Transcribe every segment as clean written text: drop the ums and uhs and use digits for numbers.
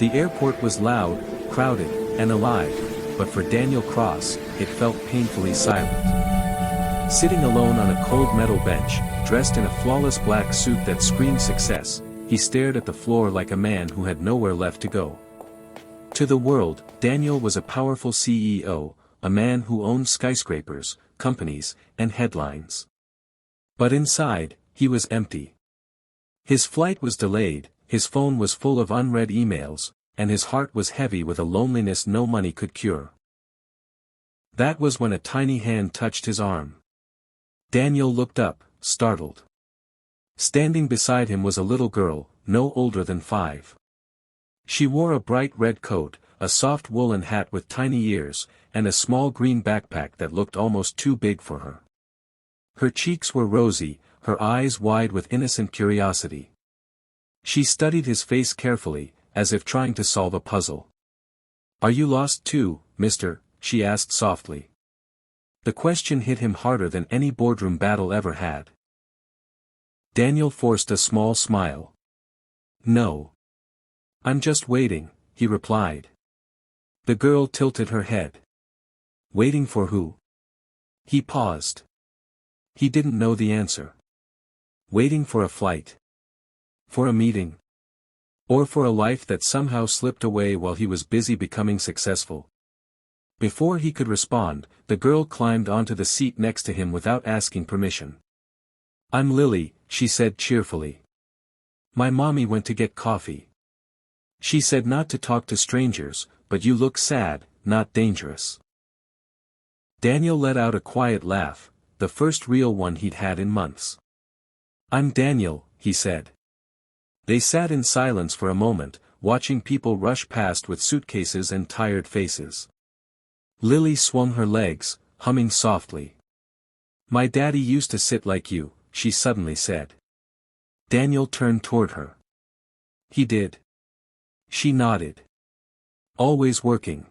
The airport was loud, crowded, and alive, but for Daniel Cross, it felt painfully silent. Sitting alone on a cold metal bench, dressed in a flawless black suit that screamed success, he stared at the floor like a man who had nowhere left to go. To the world, Daniel was a powerful CEO, a man who owned skyscrapers, companies, and headlines. But inside, he was empty. His flight was delayed, his phone was full of unread emails, and his heart was heavy with a loneliness no money could cure. That was when a tiny hand touched his arm. Daniel looked up, startled. Standing beside him was a little girl, no older than 5. She wore a bright red coat, a soft woolen hat with tiny ears, and a small green backpack that looked almost too big for her. Her cheeks were rosy, her eyes wide with innocent curiosity. She studied his face carefully, as if trying to solve a puzzle. "Are you lost too, mister?" she asked softly. The question hit him harder than any boardroom battle ever had. Daniel forced a small smile. "No. I'm just waiting," he replied. The girl tilted her head. "Waiting for who?" He paused. He didn't know the answer. Waiting for a flight? For a meeting? Or for a life that somehow slipped away while he was busy becoming successful? Before he could respond, the girl climbed onto the seat next to him without asking permission. "I'm Lily," she said cheerfully. "My mommy went to get coffee. She said not to talk to strangers, but you look sad, not dangerous." Daniel let out a quiet laugh, the first real one he'd had in months. "I'm Daniel," he said. They sat in silence for a moment, watching people rush past with suitcases and tired faces. Lily swung her legs, humming softly. "My daddy used to sit like you," she suddenly said. Daniel turned toward her. "He did?" She nodded. "Always working.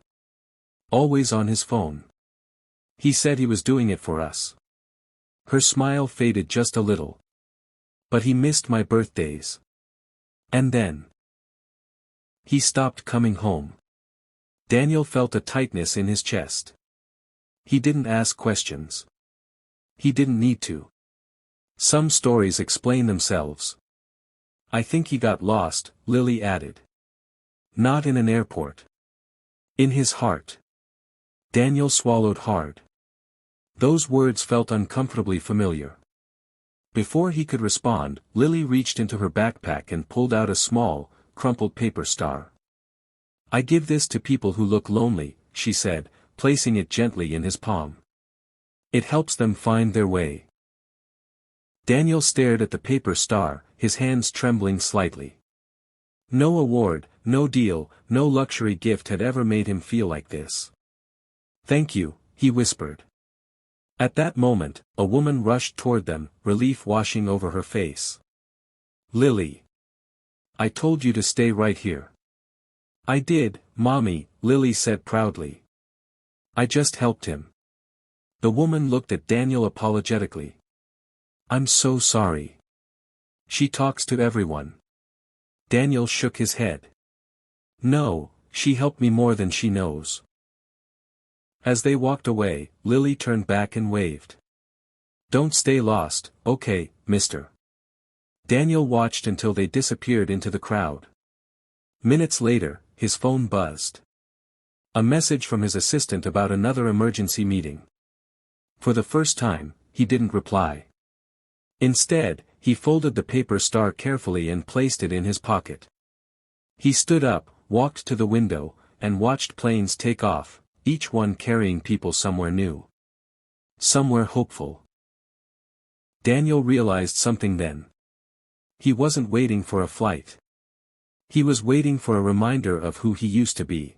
Always on his phone. He said he was doing it for us." Her smile faded just a little. "But he missed my birthdays. And then he stopped coming home." Daniel felt a tightness in his chest. He didn't ask questions. He didn't need to. Some stories explain themselves. "I think he got lost," Lily added. "Not in an airport. In his heart." Daniel swallowed hard. Those words felt uncomfortably familiar. Before he could respond, Lily reached into her backpack and pulled out a small, crumpled paper star. "I give this to people who look lonely," she said, placing it gently in his palm. "It helps them find their way." Daniel stared at the paper star, his hands trembling slightly. No award, no deal, no luxury gift had ever made him feel like this. "Thank you," he whispered. At that moment, a woman rushed toward them, relief washing over her face. "Lily. I told you to stay right here." "I did, Mommy," Lily said proudly. "I just helped him." The woman looked at Daniel apologetically. "I'm so sorry. She talks to everyone." Daniel shook his head. "No, she helped me more than she knows." As they walked away, Lily turned back and waved. "Don't stay lost, okay, mister." Daniel watched until they disappeared into the crowd. Minutes later, his phone buzzed. A message from his assistant about another emergency meeting. For the first time, he didn't reply. Instead, he folded the paper star carefully and placed it in his pocket. He stood up, walked to the window, and watched planes take off, each one carrying people somewhere new. Somewhere hopeful. Daniel realized something then. He wasn't waiting for a flight. He was waiting for a reminder of who he used to be.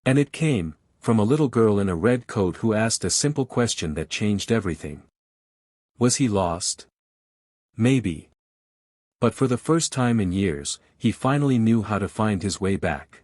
And it came, from a little girl in a red coat who asked a simple question that changed everything. Was he lost? Maybe. But for the first time in years, he finally knew how to find his way back.